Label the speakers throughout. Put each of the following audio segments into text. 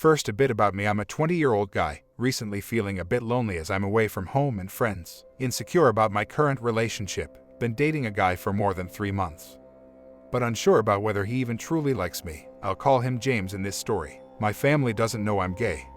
Speaker 1: First, a bit about me. I'm a 20-year-old guy, recently feeling a bit lonely as I'm away from home and friends. Insecure about my current relationship. Been dating a guy for more than 3 months. But unsure about whether he even truly likes me. I'll call him James in this story. My family doesn't know I'm gay.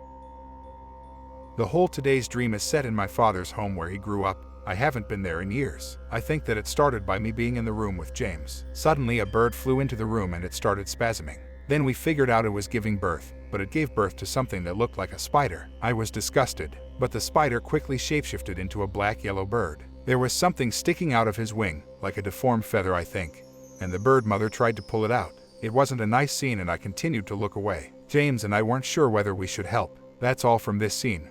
Speaker 1: The whole today's dream is set in my father's home where he grew up. I haven't been there in years. I think that it started by me being in the room with James. Suddenly a bird flew into the room and it started spasming. Then we figured out it was giving birth, but it gave birth to something that looked like a spider. I was disgusted, but the spider quickly shapeshifted into a black-yellow bird. There was something sticking out of his wing, like a deformed feather I think, and the bird mother tried to pull it out. It wasn't a nice scene and I continued to look away. James and I weren't sure whether we should help. That's all from this scene.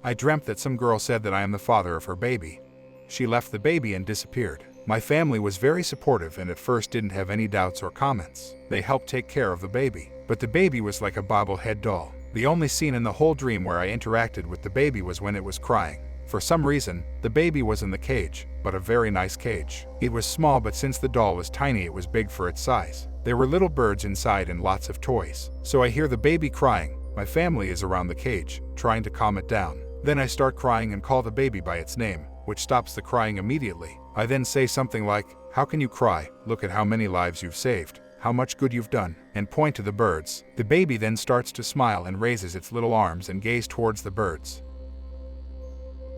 Speaker 1: I dreamt that some girl said that I am the father of her baby. She left the baby and disappeared. My family was very supportive and at first didn't have any doubts or comments. They helped take care of the baby. But the baby was like a bobblehead doll. The only scene in the whole dream where I interacted with the baby was when it was crying. For some reason, the baby was in the cage, but a very nice cage. It was small, but since the doll was tiny, it was big for its size. There were little birds inside and lots of toys. So I hear the baby crying. My family is around the cage, trying to calm it down. Then I start crying and call the baby by its name, which stops the crying immediately. I then say something like, "How can you cry? Look at how many lives you've saved, how much good you've done," and point to the birds. The baby then starts to smile and raises its little arms and gaze towards the birds.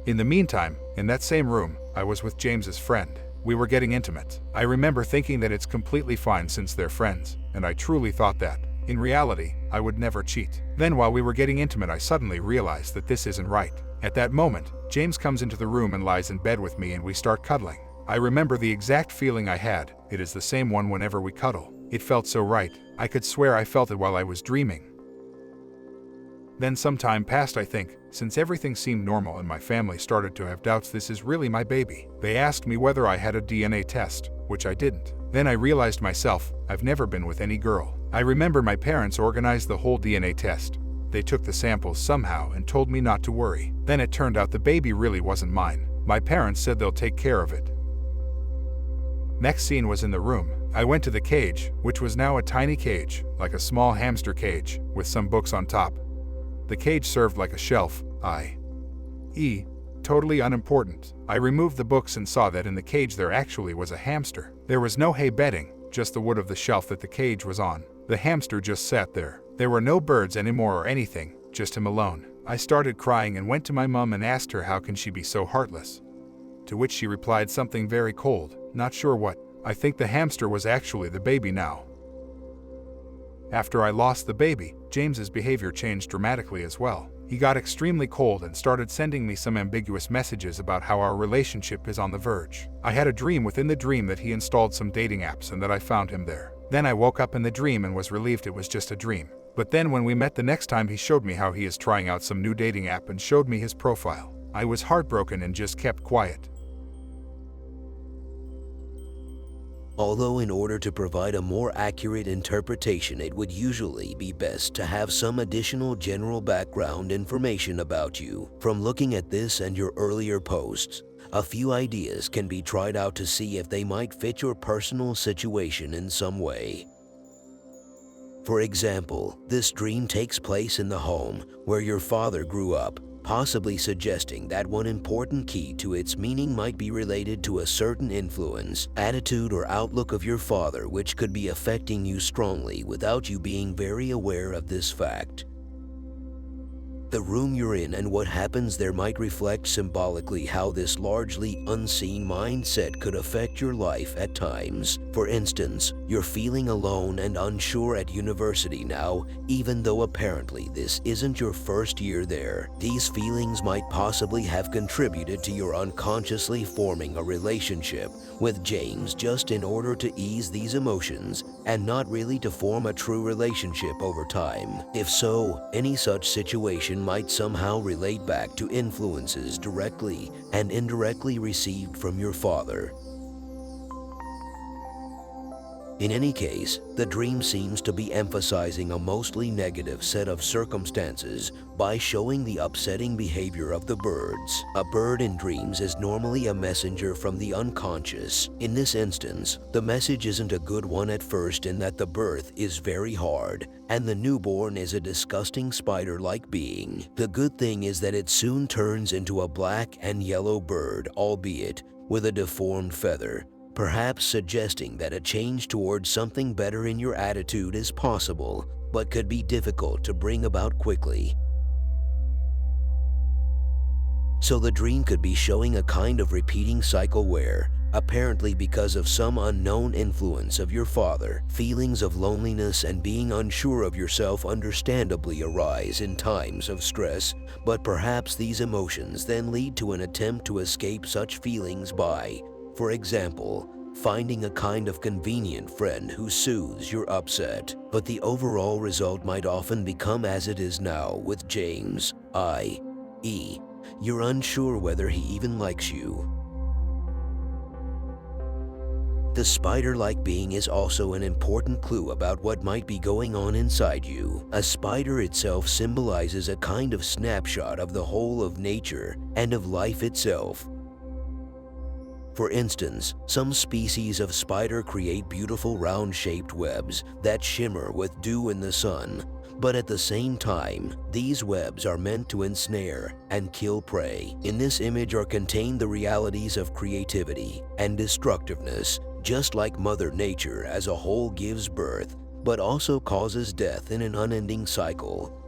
Speaker 1: In the meantime, in that same room, I was with James's friend. We were getting intimate. I remember thinking that it's completely fine since they're friends, and I truly thought that. In reality, I would never cheat. Then while we were getting intimate, I suddenly realized that this isn't right. At that moment, James comes into the room and lies in bed with me and we start cuddling. I remember the exact feeling I had. It is the same one whenever we cuddle. It felt so right. I could swear I felt it while I was dreaming. Then some time passed, I think, since everything seemed normal and my family started to have doubts this is really my baby. They asked me whether I had a DNA test, which I didn't. Then I realized myself, I've never been with any girl. I remember my parents organized the whole DNA test. They took the samples somehow and told me not to worry. Then it turned out the baby really wasn't mine. My parents said they'll take care of it. Next scene was in the room. I went to the cage, which was now a tiny cage, like a small hamster cage, with some books on top. The cage served like a shelf, i.e., totally unimportant. I removed the books and saw that in the cage there actually was a hamster. There was no hay bedding, just the wood of the shelf that the cage was on. The hamster just sat there. There were no birds anymore or anything, just him alone. I started crying and went to my mom and asked her how can she be so heartless. To which she replied something very cold, not sure what. I think the hamster was actually the baby now. After I lost the baby, James's behavior changed dramatically as well. He got extremely cold and started sending me some ambiguous messages about how our relationship is on the verge. I had a dream within the dream that he installed some dating apps and that I found him there. Then I woke up in the dream and was relieved it was just a dream. But then when we met the next time, he showed me how he is trying out some new dating app and showed me his profile. I was heartbroken and just kept quiet.
Speaker 2: Although in order to provide a more accurate interpretation, it would usually be best to have some additional general background information about you. From looking at this and your earlier posts, a few ideas can be tried out to see if they might fit your personal situation in some way. For example, this dream takes place in the home where your father grew up, possibly suggesting that one important key to its meaning might be related to a certain influence, attitude, or outlook of your father which could be affecting you strongly without you being very aware of this fact. The room you're in and what happens there might reflect symbolically how this largely unseen mindset could affect your life at times. For instance, you're feeling alone and unsure at university now, even though apparently this isn't your first year there. These feelings might possibly have contributed to your unconsciously forming a relationship with James just in order to ease these emotions and not really to form a true relationship over time. If so, any such situation might somehow relate back to influences directly and indirectly received from your father. In any case, the dream seems to be emphasizing a mostly negative set of circumstances by showing the upsetting behavior of the birds. A bird in dreams is normally a messenger from the unconscious. In this instance, the message isn't a good one at first in that the birth is very hard and the newborn is a disgusting spider-like being. The good thing is that it soon turns into a black and yellow bird, albeit with a deformed feather, perhaps suggesting that a change towards something better in your attitude is possible, but could be difficult to bring about quickly. So the dream could be showing a kind of repeating cycle where, apparently because of some unknown influence of your father, feelings of loneliness and being unsure of yourself understandably arise in times of stress, but perhaps these emotions then lead to an attempt to escape such feelings by, for example, finding a kind of convenient friend who soothes your upset. But the overall result might often become as it is now with James, i.e., you're unsure whether he even likes you. The spider-like being is also an important clue about what might be going on inside you. A spider itself symbolizes a kind of snapshot of the whole of nature and of life itself. For instance, some species of spider create beautiful round-shaped webs that shimmer with dew in the sun, but at the same time, these webs are meant to ensnare and kill prey. In this image are contained the realities of creativity and destructiveness, just like Mother Nature as a whole gives birth, but also causes death in an unending cycle.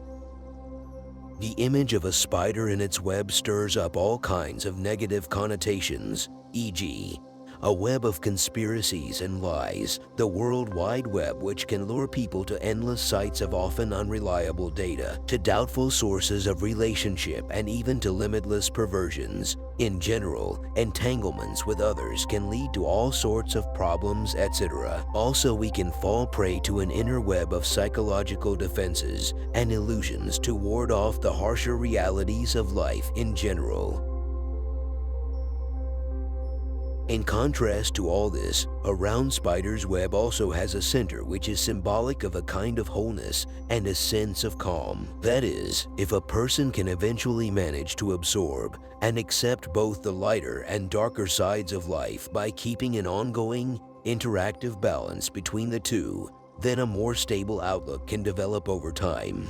Speaker 2: The image of a spider in its web stirs up all kinds of negative connotations, e.g., a web of conspiracies and lies, the World Wide Web, which can lure people to endless sites of often unreliable data, to doubtful sources of relationship, and even to limitless perversions. In general, entanglements with others can lead to all sorts of problems, etc. Also, we can fall prey to an inner web of psychological defenses and illusions to ward off the harsher realities of life in general. In contrast to all this, a round spider's web also has a center which is symbolic of a kind of wholeness and a sense of calm. That is, if a person can eventually manage to absorb and accept both the lighter and darker sides of life by keeping an ongoing, interactive balance between the two, then a more stable outlook can develop over time.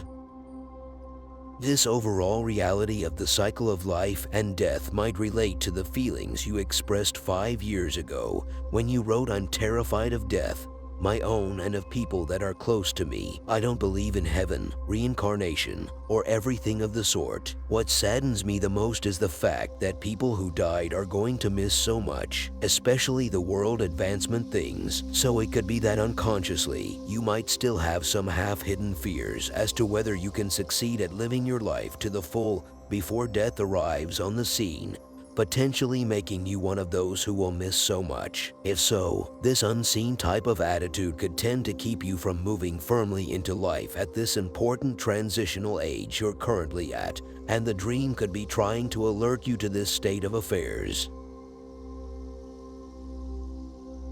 Speaker 2: This overall reality of the cycle of life and death might relate to the feelings you expressed 5 years ago when you wrote, "I'm terrified of death, my own and of people that are close to me. I don't believe in heaven, reincarnation, or everything of the sort." What saddens me the most is the fact that people who died are going to miss so much, especially the world advancement things. So it could be that unconsciously, you might still have some half-hidden fears as to whether you can succeed at living your life to the full before death arrives on the scene, potentially making you one of those who will miss so much. If so, this unseen type of attitude could tend to keep you from moving firmly into life at this important transitional age you're currently at, and the dream could be trying to alert you to this state of affairs.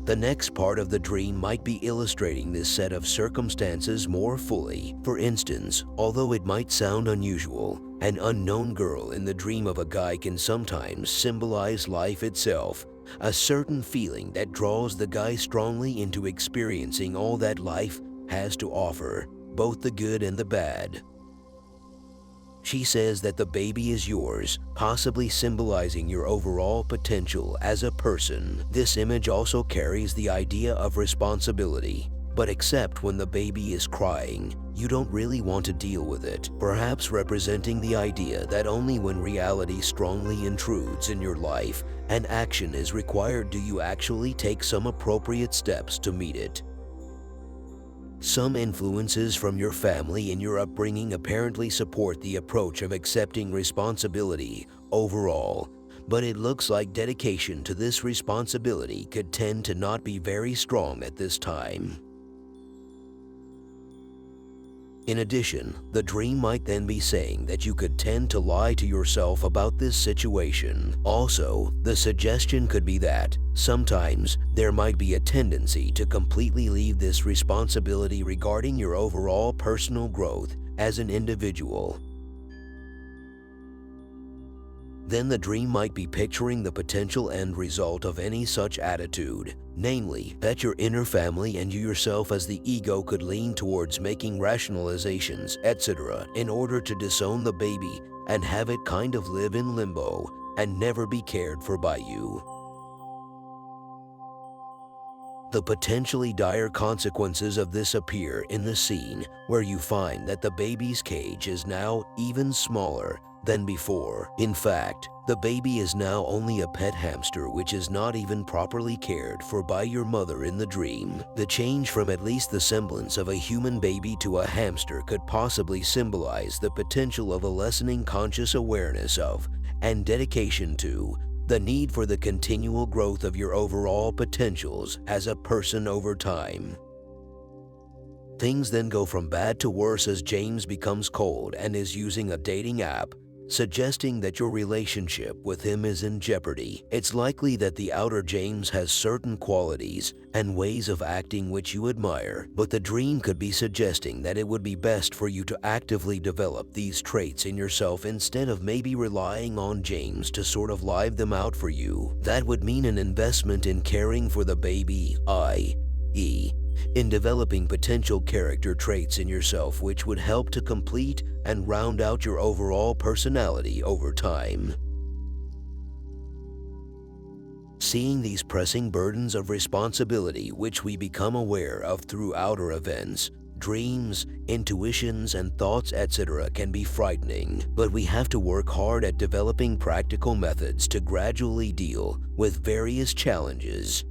Speaker 2: The next part of the dream might be illustrating this set of circumstances more fully. For instance, although it might sound unusual, an unknown girl in the dream of a guy can sometimes symbolize life itself, a certain feeling that draws the guy strongly into experiencing all that life has to offer, both the good and the bad. She says that the baby is yours, possibly symbolizing your overall potential as a person. This image also carries the idea of responsibility, but except when the baby is crying, you don't really want to deal with it, perhaps representing the idea that only when reality strongly intrudes in your life and action is required do you actually take some appropriate steps to meet it. Some influences from your family and your upbringing apparently support the approach of accepting responsibility overall, but it looks like dedication to this responsibility could tend to not be very strong at this time. In addition, the dream might then be saying that you could tend to lie to yourself about this situation. Also, the suggestion could be that sometimes there might be a tendency to completely leave this responsibility regarding your overall personal growth as an individual. Then the dream might be picturing the potential end result of any such attitude, namely, that your inner family and you yourself as the ego could lean towards making rationalizations, etc., in order to disown the baby and have it kind of live in limbo and never be cared for by you. The potentially dire consequences of this appear in the scene where you find that the baby's cage is now even smaller than before. In fact, the baby is now only a pet hamster which is not even properly cared for by your mother in the dream. The change from at least the semblance of a human baby to a hamster could possibly symbolize the potential of a lessening conscious awareness of and dedication to the need for the continual growth of your overall potentials as a person over time. Things then go from bad to worse as James becomes cold and is using a dating app, suggesting that your relationship with him is in jeopardy. It's likely that the outer James has certain qualities and ways of acting which you admire, but the dream could be suggesting that it would be best for you to actively develop these traits in yourself instead of maybe relying on James to sort of live them out for you. That would mean an investment in caring for the baby, i.e., in developing potential character traits in yourself which would help to complete and round out your overall personality over time. Seeing these pressing burdens of responsibility which we become aware of through outer events, dreams, intuitions, and thoughts, etc. can be frightening, but we have to work hard at developing practical methods to gradually deal with various challenges.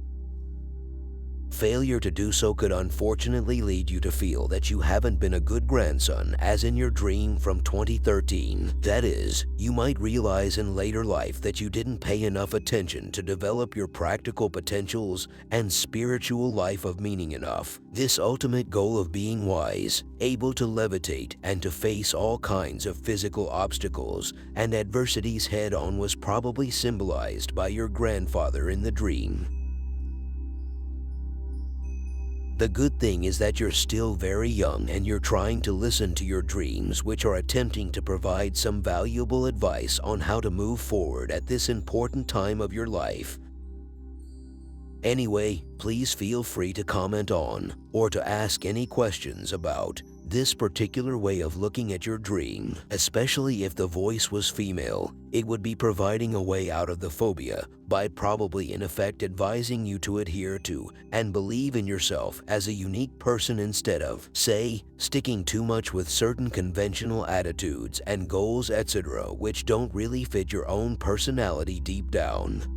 Speaker 2: Failure to do so could unfortunately lead you to feel that you haven't been a good grandson as in your dream from 2013. That is, you might realize in later life that you didn't pay enough attention to develop your practical potentials and spiritual life of meaning enough. This ultimate goal of being wise, able to levitate and to face all kinds of physical obstacles and adversities head-on was probably symbolized by your grandfather in the dream. The good thing is that you're still very young and you're trying to listen to your dreams, which are attempting to provide some valuable advice on how to move forward at this important time of your life. Anyway, please feel free to comment on or to ask any questions about this particular way of looking at your dream, especially if the voice was female. It would be providing a way out of the phobia by probably in effect advising you to adhere to and believe in yourself as a unique person instead of, say, sticking too much with certain conventional attitudes and goals, etc., which don't really fit your own personality deep down.